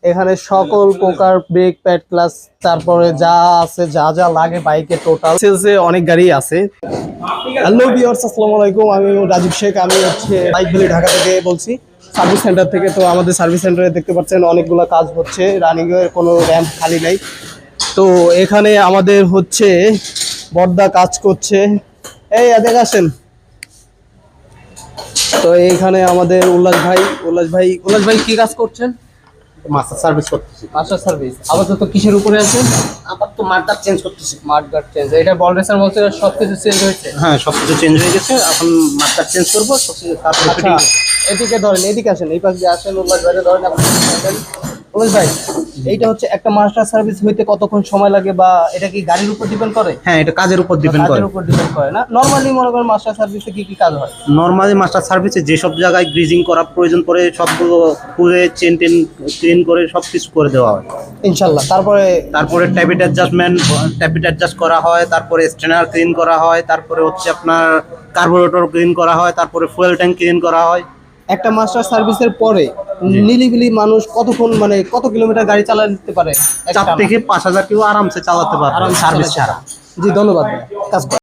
এখানে সকল প্রকার ব্রেক প্যাড ক্লাস তারপরে যা আছে যা যা লাগে বাইকে টোটাল সেলসে অনেক গাড়ি আছে। হ্যালো ভিউয়ার্স, আসসালামু আলাইকুম। আমি রাজীব শেখ, আমি হচ্ছে বাইক ভ্যালি ঢাকা থেকে বলছি, সার্ভিস সেন্টার থেকে। তো আমাদের সার্ভিস সেন্টারে দেখতে পাচ্ছেন অনেকগুলো কাজ হচ্ছে, রানিং এর কোনো র্যাম্প খালি নাই। তো এখানে আমাদের হচ্ছে বর্দা কাজ করছে, এই এদিকে আসেন। তো এইখানে আমাদের উল্লাস ভাই কি কাজ করছেন? মাস্টার সার্ভিস করতেছি। মাস্টার সার্ভিস আপাতত কিসের উপরে আছে? আপাতত মার্কটা চেঞ্জ করতেছি। মার্কগার্ড চেঞ্জ, এটা বল রেসার মধ্যে সবকিছু চেঞ্জ হয়েছে। হ্যাঁ, সবকিছু চেঞ্জ হয়ে গেছে, এখন মার্কটা চেঞ্জ করবো সবকিছু। তারপরে আচ্ছা, এদিকে ধরেন, এদিকে আসেন, এই পাশ দিয়ে আসেন। উল্লাস ভাই ধরেন, উল্লাস ভাই, এইটা হচ্ছে একটা মাস্টার সার্ভিস হইতে কতক্ষণ সময় লাগে, বা এটা কি গাড়ির উপর ডিপেন্ড করে? হ্যাঁ, এটা কাজের উপর ডিপেন্ড করে। কাজের উপর ডিপেন্ড করে না? নরমালি মনে করেন মাস্টার সার্ভিসে কি কি কাজ হয়? নর্মালি মাস্টার সার্ভিসে যেসব জায়গায় গ্রিজিং করা প্রয়োজন পড়ে সবগুলো পুরে চেন টেন ক্লিন করে সব কিছু করে দেওয়া হয় ইনশাল্লাহ। তারপরে ট্যাপিট অ্যাডজাস্ট করা হয়, তারপরে স্ট্রেনার ক্লিন করা হয়, তারপরে হচ্ছে আপনার কার্বোরেটর ক্লিন করা হয়, তারপরে ফুয়েল ট্যাঙ্ক ক্লিন করা হয়। একটা মাস্টার সার্ভিসের পরে নিলিবিলি মানুষ কতক্ষণ, মানে কত কিলোমিটার গাড়ি চালাতে পারে? 4 থেকে 5,000 কিলো আরামসে চালাতে পারে সার্ভিস ছাড়া। জি, ধন্যবাদ। কাজ